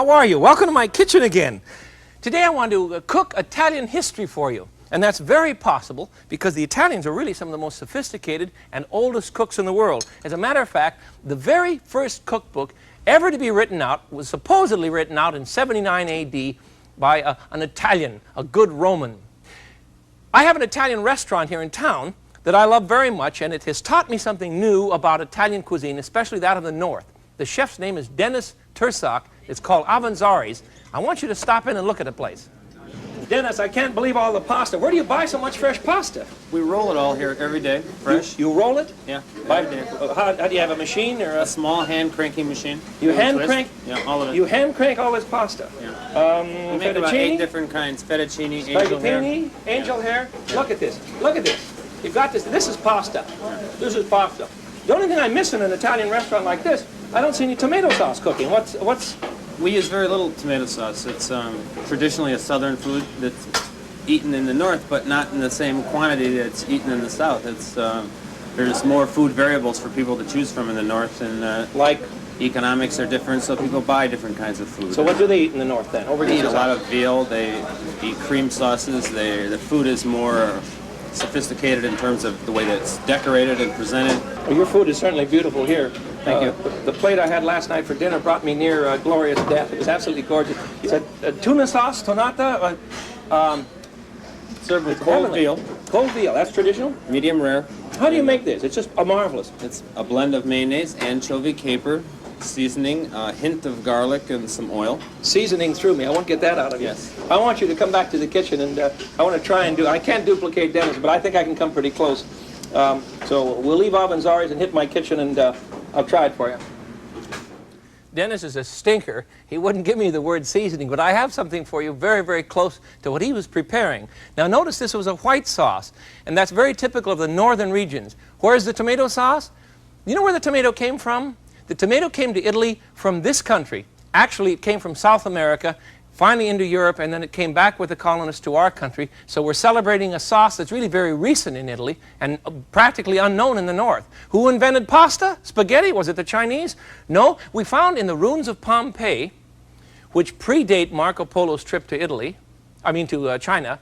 How are you? Welcome to my kitchen again. Today I want to cook Italian history for you. And that's very possible because the Italians are really some of the most sophisticated and oldest cooks in the world. As a matter of fact, the very first cookbook ever to be written out was supposedly written out in 79 AD by an Italian, a good Roman. I have an Italian restaurant here in town that I love very much, and it has taught me something new about Italian cuisine, especially that of the north. The chef's name is Dennis Tursak. It's called Avanzari's. I want you to stop in and look at the place. Dennis, I can't believe all the pasta. Where do you buy so much fresh pasta? We roll it all here every day, fresh. You roll it? Yeah, every day. How do you have a machine or a small hand cranking machine? You hand crank? Yeah, all of it. You hand crank all this pasta? Yeah. We make about 8 different kinds. Fettuccine, angel hair. Angel hair. Look at this. Look at this. You've got this. This is pasta. This is pasta. The only thing I miss in an Italian restaurant like this, I don't see any tomato sauce cooking. What's? We use very little tomato sauce. It's traditionally a southern food that's eaten in the north, but not in the same quantity that's eaten in the south. It's there's more food variables for people to choose from in the north, and like economics are different, so people buy different kinds of food. So what do they eat in the north then? They eat a lot of veal. They eat cream sauces. The food is more sophisticated in terms of the way that it's decorated and presented. Well, your food is certainly beautiful here. Thank you. The plate I had last night for dinner brought me near glorious death. It was absolutely gorgeous. It's a tuna sauce, tonata. Served with cold veal. Cold veal, that's traditional? Medium rare. How do you make this? It's just marvelous. It's a blend of mayonnaise, anchovy, caper, seasoning, a hint of garlic, and some oil. Seasoning through me. I won't get that out of you. Yes. I want you to come back to the kitchen, and I want to try and do. I can't duplicate Dennis, but I think I can come pretty close. So we'll leave Avanzari's and hit my kitchen, and I'll try it for you. Dennis is a stinker. He wouldn't give me the word seasoning, but I have something for you very, very close to what he was preparing. Now notice this was a white sauce, and that's very typical of the northern regions. Where's the tomato sauce? You know where the tomato came from? The tomato came to Italy from this country. Actually, it came from South America, finally into Europe, and then it came back with the colonists to our country. So we're celebrating a sauce that's really very recent in Italy and practically unknown in the north. Who invented pasta? Spaghetti? Was it the Chinese? No. We found in the ruins of Pompeii, which predate Marco Polo's trip to to China,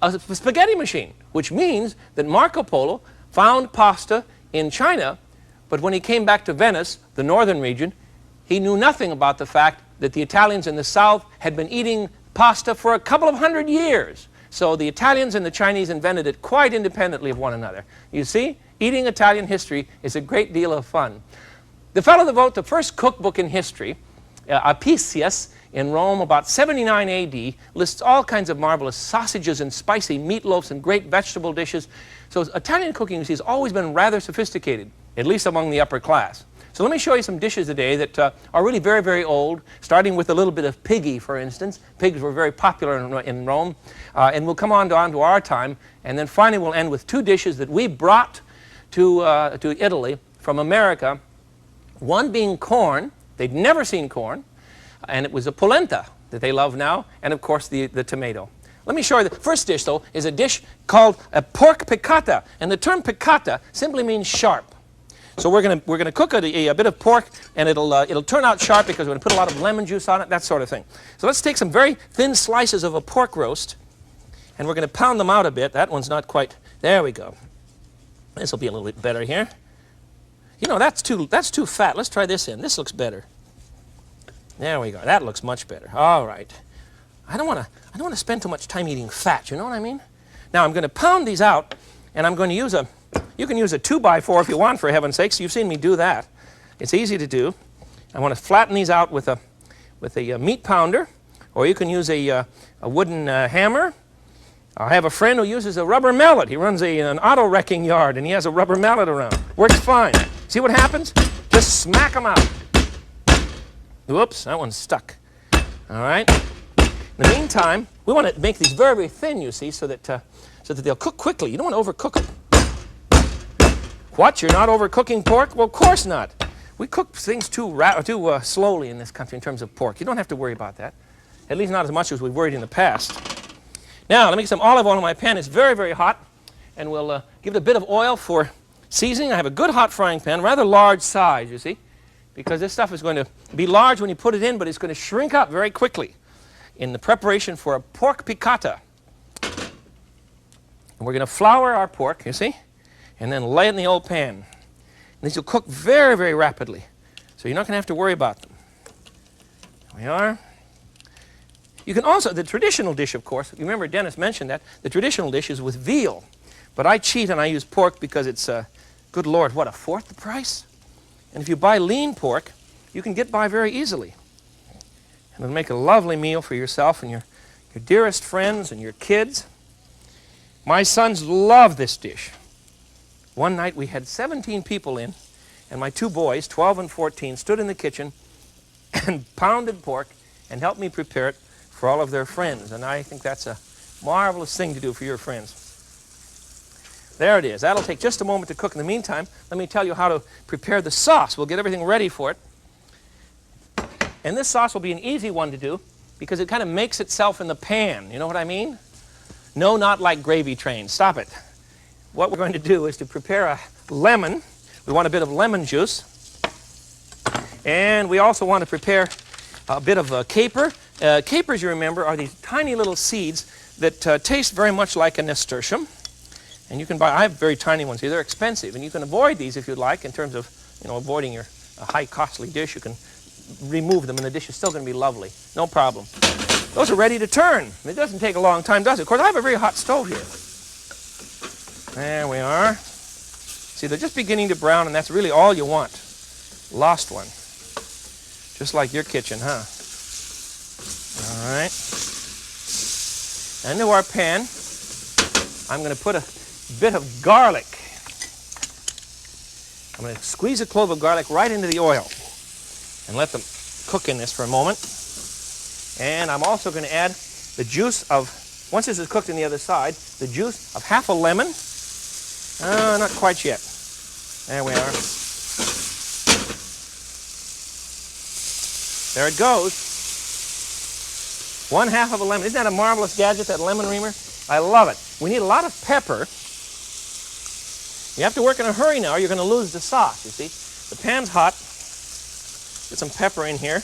a spaghetti machine, which means that Marco Polo found pasta in China, but when he came back to Venice, the northern region, he knew nothing about the fact that the Italians in the south had been eating pasta for a couple of 100 years. So the Italians and the Chinese invented it quite independently of one another. You see, eating Italian history is a great deal of fun. The fellow that wrote the first cookbook in history, Apicius, in Rome about 79 AD, lists all kinds of marvelous sausages and spicy meatloafs and great vegetable dishes. So Italian cooking, you see, has always been rather sophisticated, at least among the upper class. So let me show you some dishes today that are really very, very old, starting with a little bit of piggy, for instance. Pigs were very popular in Rome. And we'll come on to our time. And then finally we'll end with 2 dishes that we brought to Italy from America. One being corn. They'd never seen corn. And it was a polenta that they love now. And, of course, the tomato. Let me show you. The first dish, though, is a dish called a pork piccata. And the term piccata simply means sharp. So we're gonna cook a bit of pork, and it'll turn out sharp because we're gonna put a lot of lemon juice on it, that sort of thing. So let's take some very thin slices of a pork roast, and we're gonna pound them out a bit. That one's not quite. There we go. This will be a little bit better here. You know, that's too fat. Let's try this in. This looks better. There we go. That looks much better. All right. I don't wanna spend too much time eating fat. You know what I mean? Now I'm gonna pound these out, and I'm going to use you can use a 2x4 if you want, for heaven's sakes. You've seen me do that. It's easy to do. I want to flatten these out with a meat pounder, or you can use a wooden hammer. I have a friend who uses a rubber mallet. He runs an auto wrecking yard, and he has a rubber mallet around. Works fine. See what happens? Just smack them out. Whoops, that one's stuck. All right. In the meantime, we want to make these very, very thin, you see, so that they'll cook quickly. You don't want to overcook them. What? You're not overcooking pork? Well, of course not. We cook things too slowly in this country in terms of pork. You don't have to worry about that. At least not as much as we've worried in the past. Now, let me get some olive oil in my pan. It's very, very hot. And we'll give it a bit of oil for seasoning. I have a good hot frying pan, rather large size, you see. because this stuff is going to be large when you put it in, but it's going to shrink up very quickly in the preparation for a pork piccata. And we're going to flour our pork, you see, and then lay it in the old pan. And these will cook very, very rapidly, so you're not going to have to worry about them. There we are. You can also, the traditional dish, of course, you remember Dennis mentioned that, the traditional dish is with veal. But I cheat and I use pork because it's, good Lord, what, a fourth the price? And if you buy lean pork, you can get by very easily. And it'll make a lovely meal for yourself and your dearest friends and your kids. My sons love this dish. One night we had 17 people in, and my two boys, 12 and 14, stood in the kitchen and pounded pork and helped me prepare it for all of their friends. And I think that's a marvelous thing to do for your friends. There it is. That'll take just a moment to cook. In the meantime, let me tell you how to prepare the sauce. We'll get everything ready for it. And this sauce will be an easy one to do because it kind of makes itself in the pan. You know what I mean? No, not like gravy train. Stop it. What we're going to do is to prepare a lemon. We want a bit of lemon juice. And we also want to prepare a bit of caper. Capers, you remember, are these tiny little seeds that taste very much like a nasturtium. And you can buy, I have very tiny ones here. They're expensive, and you can avoid these if you'd like in terms of, you know, avoiding your high costly dish. You can remove them, and the dish is still going to be lovely. No problem. Those are ready to turn. It doesn't take a long time, does it? Of course, I have a very hot stove here. There we are. See, they're just beginning to brown, and that's really all you want. Lost one. Just like your kitchen, huh? All right. Into our pan, I'm going to put a bit of garlic. I'm going to squeeze a clove of garlic right into the oil and let them cook in this for a moment. And I'm also going to add the juice of, once this is cooked on the other side, the juice of half a lemon. Not quite yet. There we are. There it goes. 1/2 of a lemon. Isn't that a marvelous gadget, that lemon reamer? I love it. We need a lot of pepper. You have to work in a hurry now or you're going to lose the sauce, you see. The pan's hot. Get some pepper in here.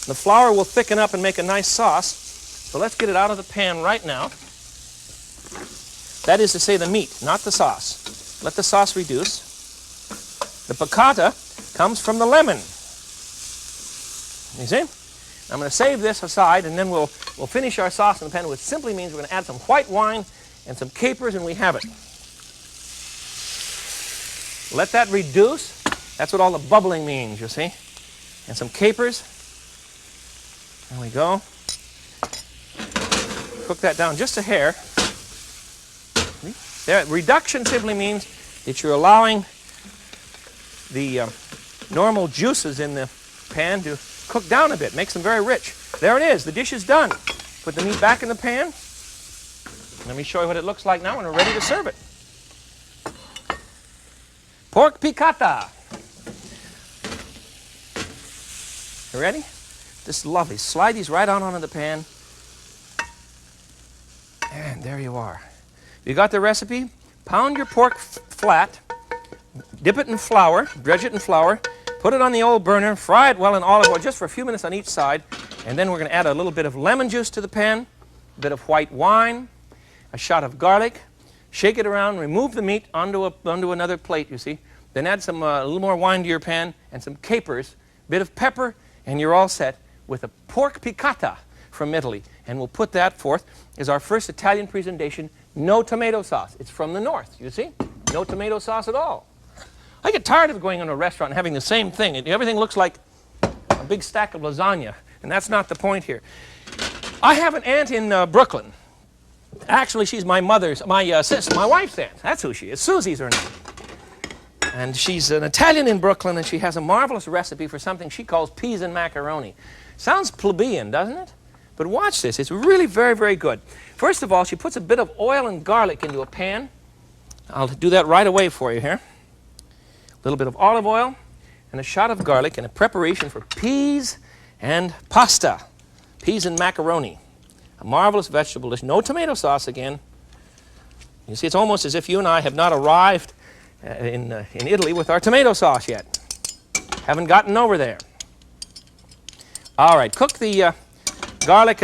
The flour will thicken up and make a nice sauce. So let's get it out of the pan right now. That is to say the meat, not the sauce. Let the sauce reduce. The piccata comes from the lemon. You see? I'm going to save this aside, and then we'll finish our sauce in the pan, which simply means we're going to add some white wine and some capers, and we have it. Let that reduce. That's what all the bubbling means, you see. And some capers. There we go. Cook that down just a hair. There, reduction simply means that you're allowing the normal juices in the pan to cook down a bit. Makes them very rich. There it is. The dish is done. Put the meat back in the pan. Let me show you what it looks like now when we're ready to serve it. Pork piccata. You ready? This is lovely. Slide these right on onto the pan. And there you are. You got the recipe? Pound your pork flat. Dip it in flour. Dredge it in flour. Put it on the old burner. Fry it well in olive oil just for a few minutes on each side. And then we're going to add a little bit of lemon juice to the pan. A bit of white wine. A shot of garlic. Shake it around. Remove the meat onto another plate, you see. Then add some a little more wine to your pan and some capers. Bit of pepper. And you're all set with a pork piccata from Italy. And we'll put that forth as our first Italian presentation. No tomato sauce. It's from the north, you see. No tomato sauce at all. I get tired of going into a restaurant and having the same thing. Everything looks like a big stack of lasagna. And that's not the point here. I have an aunt in Brooklyn. Actually, she's my sister, my wife's aunt. That's who she is. Susie's her name. And she's an Italian in Brooklyn, and she has a marvelous recipe for something she calls peas and macaroni. Sounds plebeian, doesn't it? But watch this. It's really very, very good. First of all, she puts a bit of oil and garlic into a pan. I'll do that right away for you here. A little bit of olive oil and a shot of garlic in a preparation for peas and pasta. Peas and macaroni. A marvelous vegetable dish. No tomato sauce again. You see, it's almost as if you and I have not arrived in Italy with our tomato sauce yet. Haven't gotten over there. All right, cook the garlic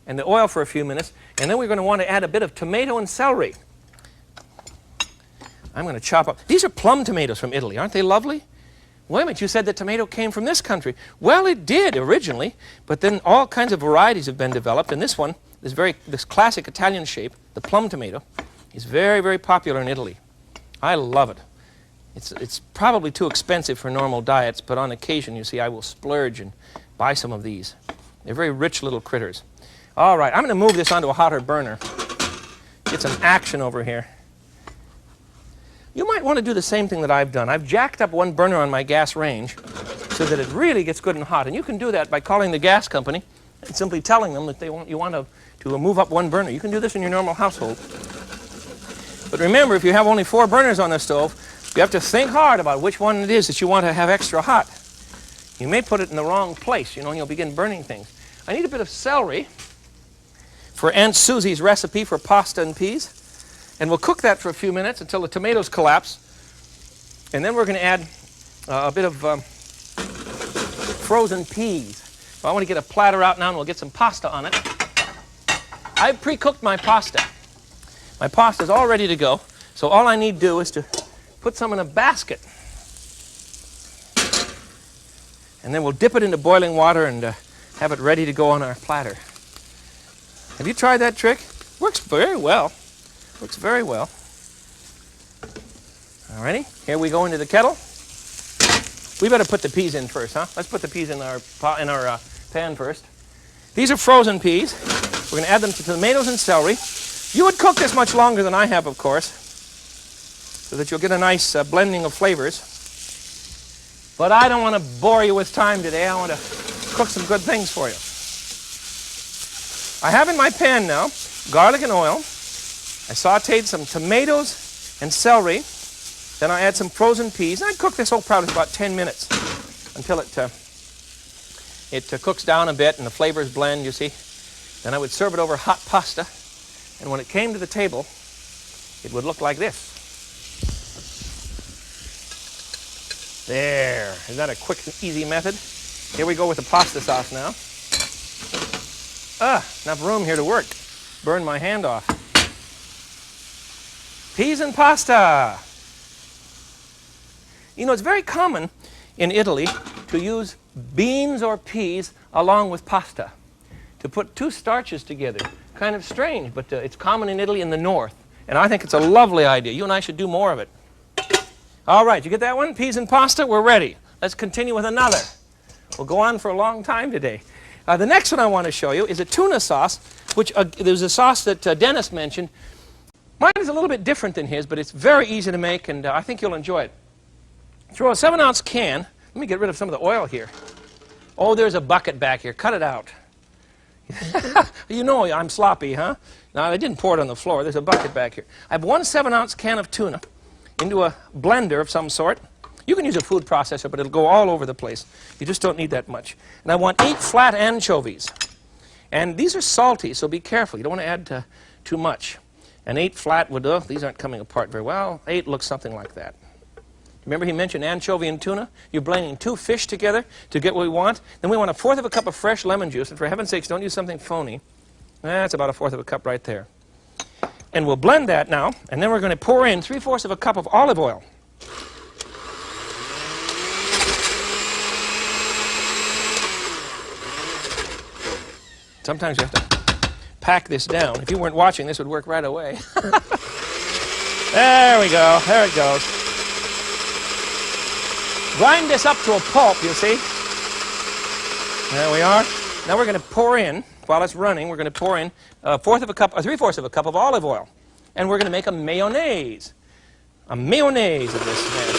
and the oil for a few minutes, and then we're going to want to add a bit of tomato and celery. I'm going to chop up. These are plum tomatoes from Italy. Aren't they lovely? Wait a minute, you said the tomato came from this country. Well, it did originally, but then all kinds of varieties have been developed, and this one, this classic Italian shape, the plum tomato, is very, very popular in Italy. I love it. It's probably too expensive for normal diets, but on occasion, you see, I will splurge and buy some of these. They're very rich little critters. All right, I'm going to move this onto a hotter burner. Get some action over here. You might want to do the same thing that I've done. I've jacked up one burner on my gas range so that it really gets good and hot. And you can do that by calling the gas company and simply telling them that you want to move up one burner. You can do this in your normal household. But remember, if you have only 4 burners on the stove, you have to think hard about which one it is that you want to have extra hot. You may put it in the wrong place, and you'll begin burning things. I need a bit of celery for Aunt Susie's recipe for pasta and peas. And we'll cook that for a few minutes until the tomatoes collapse. And then we're going to add a bit of frozen peas. So I want to get a platter out now, and we'll get some pasta on it. I've pre-cooked my pasta. My pasta is all ready to go. So all I need to do is to put some in a basket. And then we'll dip it into boiling water and have it ready to go on our platter. Have you tried that trick? Works very well. Works very well. Alrighty, here we go into the kettle. We better put the peas in first, huh? Let's put the peas in our pan first. These are frozen peas. We're going to add them to tomatoes and celery. You would cook this much longer than I have, of course, so that you'll get a nice blending of flavors. But I don't want to bore you with time today. I want to cook some good things for you. I have in my pan now garlic and oil. I sauteed some tomatoes and celery. Then I add some frozen peas. And I cook this whole probably about 10 minutes until it cooks down a bit and the flavors blend, you see. Then I would serve it over hot pasta. And when it came to the table, it would look like this. There. Isn't that a quick and easy method? Here we go with the pasta sauce now. Enough room here to work. Burn my hand off. Peas and pasta. You know, it's very common in Italy to use beans or peas along with pasta, to put 2 starches together. Kind of strange, but it's common in Italy in the north. And I think it's a lovely idea. You and I should do more of it. All right, you get that one? Peas and pasta, we're ready. Let's continue with another. We'll go on for a long time today. The next one I want to show you is a tuna sauce, which there's a sauce that Dennis mentioned. Mine is a little bit different than his, but it's very easy to make, and I think you'll enjoy it. Throw a 7-ounce can. Let me get rid of some of the oil here. Oh, there's a bucket back here. Cut it out. You know I'm sloppy, huh? No, I didn't pour it on the floor. There's a bucket back here. I have 1 7-ounce can of tuna into a blender of some sort. You can use a food processor, but it'll go all over the place. You just don't need that much. And I want 8 flat anchovies. And these are salty, so be careful. You don't want to add too much. And 8 flat would, these aren't coming apart very well. 8 looks something like that. Remember he mentioned anchovy and tuna? You're blending 2 fish together to get what we want. Then we want 1/4 cup of fresh lemon juice. And for heaven's sakes, don't use something phony. That's about 1/4 cup right there. And we'll blend that now. And then we're going to pour in 3/4 cup of olive oil. Sometimes you have to pack this down. If you weren't watching, this would work right away. There we go. There it goes. Grind this up to a pulp, you see. There we are. Now we're going to pour in, while it's running, we're going to pour in 3/4 cup of olive oil. And we're going to make a mayonnaise. A mayonnaise of this mess.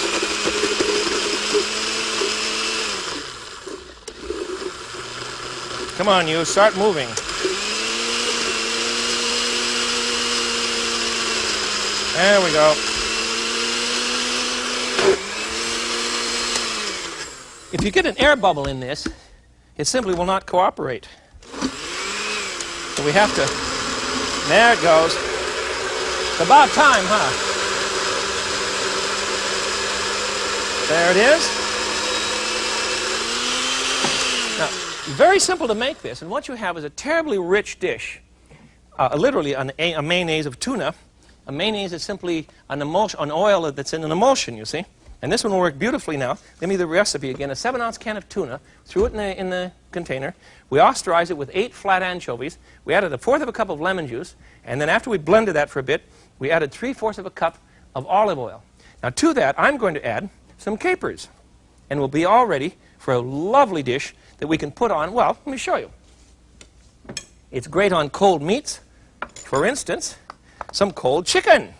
Come on, you, start moving. There we go. If you get an air bubble in this, it simply will not cooperate. So we have to, there it goes. It's about time, huh? There it is. Very simple to make this, and what you have is a terribly rich dish, literally a mayonnaise of tuna. A mayonnaise is simply an oil that's in an emulsion, you see. And this one will work beautifully now. Give me the recipe again. A 7-ounce can of tuna. Threw it in the container. We austerized it with 8 flat anchovies. We added 1/4 of a cup of lemon juice. And then after we blended that for a bit, we added 3/4 of a cup of olive oil. Now to that, I'm going to add some capers. And we'll be all ready for a lovely dish that we can put on, well, let me show you. It's great on cold meats. For instance, some cold chicken.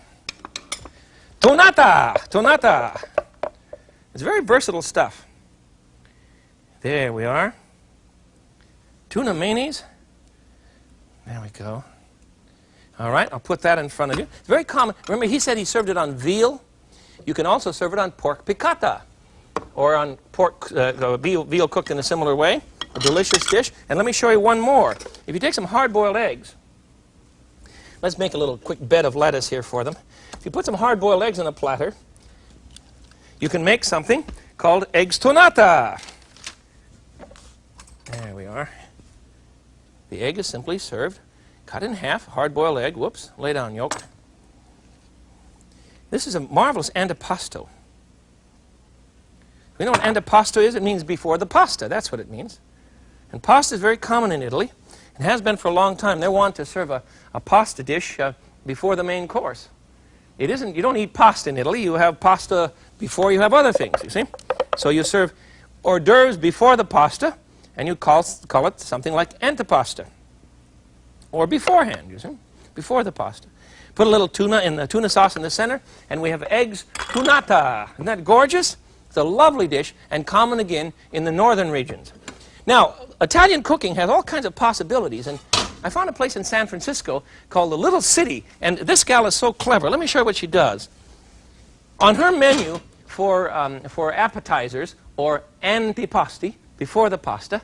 Tonata! Tonata! It's very versatile stuff. There we are. Tuna mayonnaise. There we go. All right, I'll put that in front of you. It's very common. Remember, he said he served it on veal. You can also serve it on pork piccata, or on pork veal cooked in a similar way. A delicious dish. And let me show you one more. If you take some hard-boiled eggs, let's make a little quick bed of lettuce here for them. If you put some hard-boiled eggs on a platter, you can make something called eggs tonata. There we are. The egg is simply served, cut in half, hard-boiled egg, whoops, lay down yolk. This is a marvelous antipasto. You know what antipasto is? It means before the pasta. That's what it means. And pasta is very common in Italy. It has been for a long time. They want to serve a pasta dish before the main course. It isn't, you don't eat pasta in Italy. You have pasta before you have other things, you see. So you serve hors d'oeuvres before the pasta, and you call it something like antipasto. Or beforehand, you see, before the pasta. Put a little tuna sauce in the center, and we have eggs tunata. Isn't that gorgeous? It's a lovely dish, and common again in the northern regions. Now, Italian cooking has all kinds of possibilities, and I found a place in San Francisco called the Little City, and this gal is so clever. Let me show you what she does. On her menu for appetizers, or antipasti, before the pasta,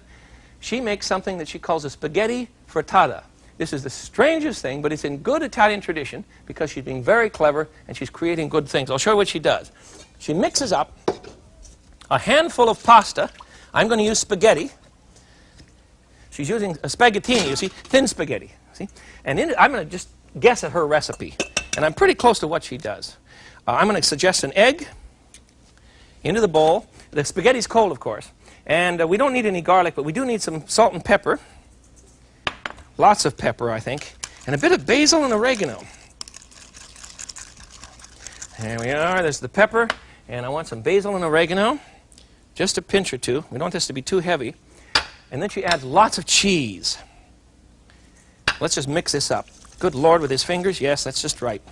she makes something that she calls a spaghetti frittata. This is the strangest thing, but it's in good Italian tradition because she's being very clever and she's creating good things. I'll show you what she does. She mixes up a handful of pasta. I'm going to use spaghetti. She's using a spaghettini, you see, thin spaghetti. See? And I'm going to just guess at her recipe. And I'm pretty close to what she does. I'm going to suggest an egg into the bowl. The spaghetti's cold, of course. And we don't need any garlic, but we do need some salt and pepper. Lots of pepper, I think. And a bit of basil and oregano. There we are. There's the pepper. And I want some basil and oregano. Just a pinch or two. We don't want this to be too heavy. And then she adds lots of cheese. Let's just mix this up. Good Lord, with his fingers. Yes, that's just right.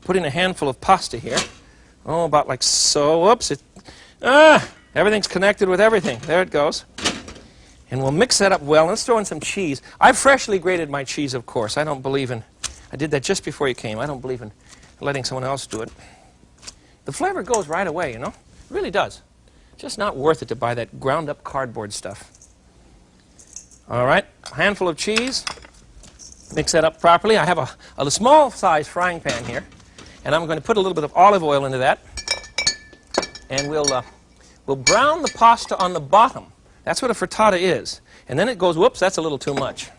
Put in a handful of pasta here. Oh, about like so. Whoops. Everything's connected with everything. There it goes. And we'll mix that up well. Let's throw in some cheese. I've freshly grated my cheese, of course. I don't believe in... I did that just before you came. I don't believe in letting someone else do it. The flavor goes right away, you know. It really does. Just not worth it to buy that ground-up cardboard stuff. All right, a handful of cheese. Mix that up properly. I have a small-sized frying pan here, and I'm going to put a little bit of olive oil into that. And we'll brown the pasta on the bottom. That's what a frittata is. And then it goes, whoops, that's a little too much.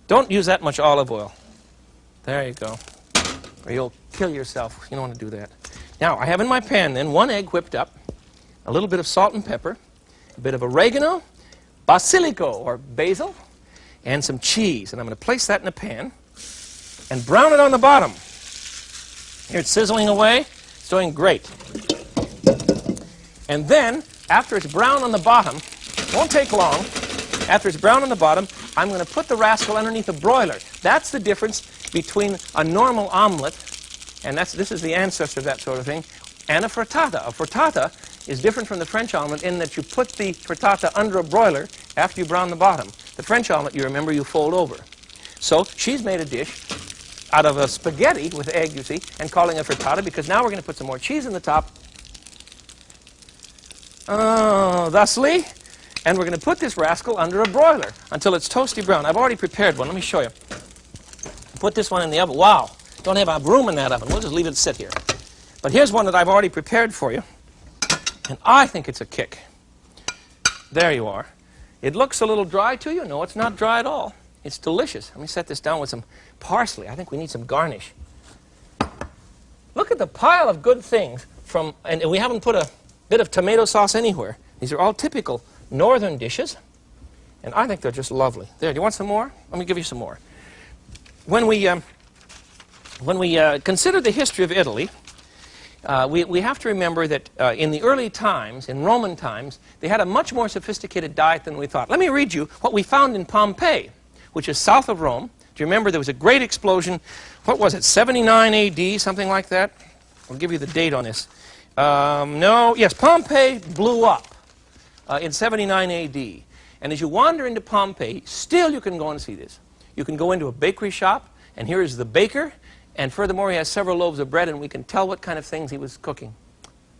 Don't use that much olive oil. There you go. Or you'll kill yourself. You don't want to do that. Now, I have in my pan then 1 egg whipped up, a little bit of salt and pepper, a bit of oregano, basilico, or basil, and some cheese. And I'm going to place that in a pan and brown it on the bottom. Here it's sizzling away. It's doing great. And then, after it's brown on the bottom, won't take long, after it's brown on the bottom, I'm going to put the rascal underneath a broiler. That's the difference between a normal omelet, and this is the ancestor of that sort of thing, and a frittata. A frittata is different from the French omelet in that you put the frittata under a broiler after you brown the bottom. The French omelet, you remember, you fold over. So she's made a dish out of a spaghetti with egg, you see, and calling it frittata, because now we're going to put some more cheese in the top. Thusly. And we're going to put this rascal under a broiler until it's toasty brown. I've already prepared one. Let me show you. Put this one in the oven. Wow. Don't have a room in that oven. We'll just leave it sit here. But here's one that I've already prepared for you. And I think it's a kick. There you are. It looks a little dry to you. No, it's not dry at all. It's delicious. Let me set this down with some parsley. I think we need some garnish. Look at the pile of good things from, and we haven't put a bit of tomato sauce anywhere. These are all typical northern dishes, and I think they're just lovely. There, do you want some more? Let me give you some more. When we consider the history of Italy, we have to remember that in the early times, in Roman times, they had a much more sophisticated diet than we thought. Let me read you what we found in Pompeii, which is south of Rome. Do you remember there was a great explosion? What was it, 79 AD, something like that? I'll give you the date on this. Yes, Pompeii blew up in 79 AD. And as you wander into Pompeii, still you can go and see this. You can go into a bakery shop, and here is the baker, and furthermore, he has several loaves of bread, and we can tell what kind of things he was cooking.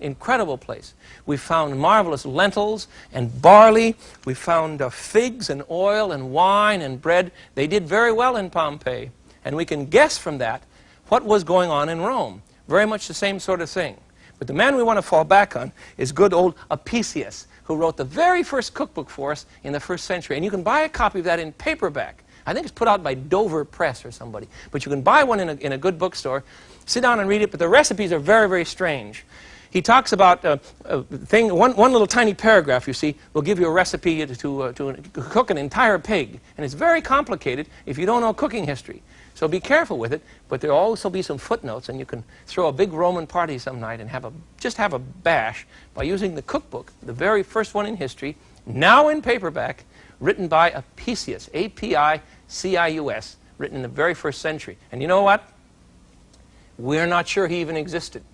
Incredible place. We found marvelous lentils and barley. We found figs and oil and wine and bread. They did very well in Pompeii. And we can guess from that what was going on in Rome. Very much the same sort of thing. But the man we want to fall back on is good old Apicius, who wrote the very first cookbook for us in the 1st century. And you can buy a copy of that in paperback. I think it's put out by Dover Press or somebody. But you can buy one in a good bookstore, sit down and read it, but the recipes are very, very strange. He talks about one little tiny paragraph, you see, will give you a recipe to cook an entire pig. And it's very complicated if you don't know cooking history. So be careful with it, but there will also be some footnotes, and you can throw a big Roman party some night and just have a bash by using the cookbook, the very first one in history, now in paperback, written by Apicius, A-P-I-C-I-U-S, written in the very 1st century. And you know what? We're not sure he even existed.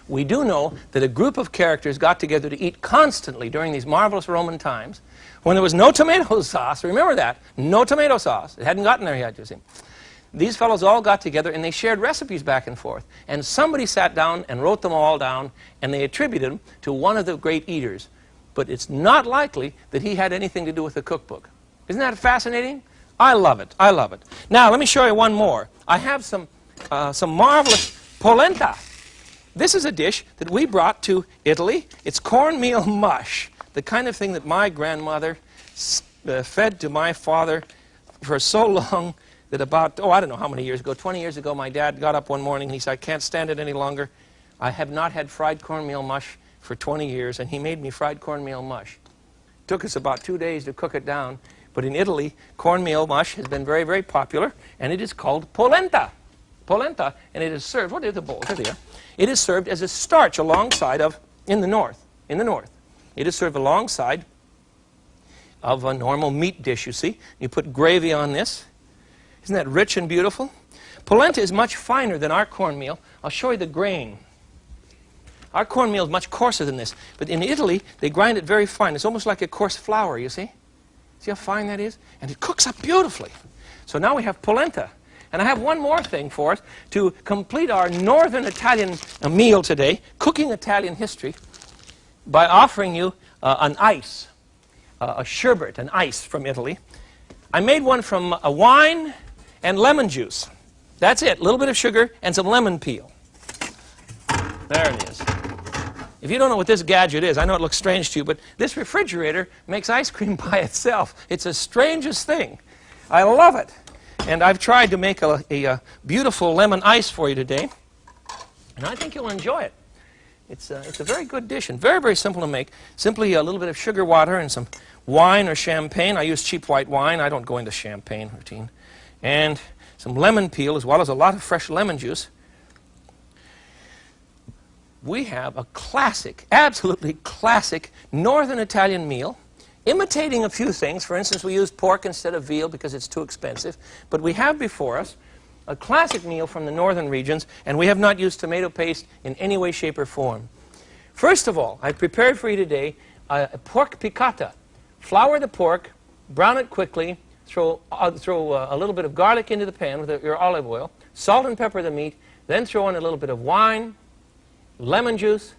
We do know that a group of characters got together to eat constantly during these marvelous Roman times when there was no tomato sauce. Remember that. No tomato sauce. It hadn't gotten there yet, you see. These fellows all got together and they shared recipes back and forth. And somebody sat down and wrote them all down, and they attributed them to one of the great eaters. But it's not likely that he had anything to do with the cookbook. Isn't that fascinating? I love it. I love it. Now, let me show you one more. I have some marvelous polenta. This is a dish that we brought to Italy. It's cornmeal mush, the kind of thing that my grandmother fed to my father for so long that about, I don't know how many years ago, 20 years ago, my dad got up one morning and he said, I can't stand it any longer. I have not had fried cornmeal mush for 20 years, and he made me fried cornmeal mush. It took us about 2 days to cook it down, but in Italy, cornmeal mush has been very, very popular, and it is called polenta. Polenta, and it is served, what are the bowls? Here they are. It is served as a starch alongside of, in the north. It is served alongside of a normal meat dish, you see. You put gravy on this. Isn't that rich and beautiful? Polenta is much finer than our cornmeal. I'll show you the grain. Our cornmeal is much coarser than this. But in Italy, they grind it very fine. It's almost like a coarse flour, you see? See how fine that is? And it cooks up beautifully. So now we have polenta. And I have one more thing for us to complete our northern Italian meal today, cooking Italian history, by offering you an ice, a sherbet, an ice from Italy. I made one from wine and lemon juice. That's it, a little bit of sugar and some lemon peel. There it is. If you don't know what this gadget is, I know it looks strange to you, but this refrigerator makes ice cream by itself. It's the strangest thing. I love it. And I've tried to make a beautiful lemon ice for you today, and I think you'll enjoy it. It's a very good dish and very, very simple to make. Simply a little bit of sugar water and some wine or champagne. I use cheap white wine. I don't go into champagne routine. And some lemon peel, as well as a lot of fresh lemon juice. We have a classic, absolutely classic northern Italian meal, imitating a few things. For instance, we used pork instead of veal because it's too expensive. But we have before us a classic meal from the northern regions, and we have not used tomato paste in any way, shape, or form. First of all, I've prepared for you today a pork piccata. Flour the pork, brown it quickly, throw a little bit of garlic into the pan with your olive oil, salt and pepper the meat, then throw in a little bit of wine, lemon juice,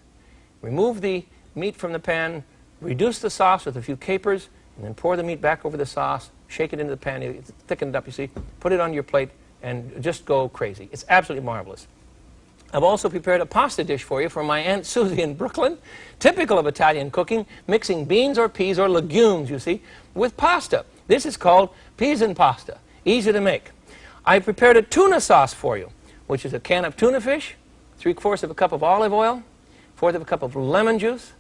remove the meat from the pan, reduce the sauce with a few capers, and then pour the meat back over the sauce, shake it into the pan, it's thickened up, you see, put it on your plate, and just go crazy. It's absolutely marvelous. I've also prepared a pasta dish for you from my Aunt Susie in Brooklyn, typical of Italian cooking, mixing beans or peas or legumes, you see, with pasta. This is called peas and pasta, easy to make. I prepared a tuna sauce for you, which is a can of tuna fish, 3/4 of a cup of olive oil, 1/4 of a cup of lemon juice,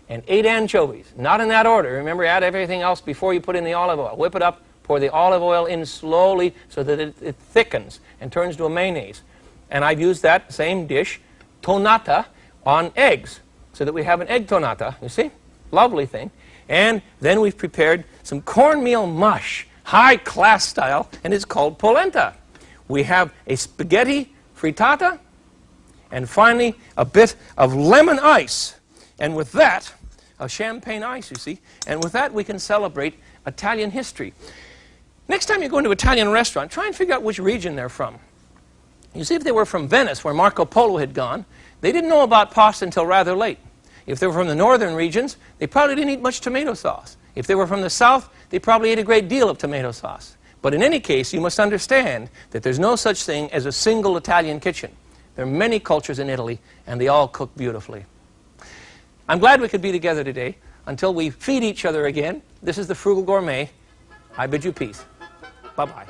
and 8 anchovies. Not in that order. Remember, add everything else before you put in the olive oil. Whip it up, pour the olive oil in slowly so that it thickens and turns to a mayonnaise. And I've used that same dish, tonata, on eggs, so that we have an egg tonata, you see? Lovely thing. And then we've prepared some cornmeal mush, high-class style, and it's called polenta. We have a spaghetti frittata, and finally, a bit of lemon ice. And with that, a champagne ice, you see, and with that we can celebrate Italian history. Next time you go into an Italian restaurant, try and figure out which region they're from. You see, if they were from Venice, where Marco Polo had gone, they didn't know about pasta until rather late. If they were from the northern regions, they probably didn't eat much tomato sauce. If they were from the south, they probably ate a great deal of tomato sauce. But in any case, you must understand that there's no such thing as a single Italian kitchen. There are many cultures in Italy, and they all cook beautifully. I'm glad we could be together today. Until we feed each other again, this is the Frugal Gourmet. I bid you peace. Bye-bye.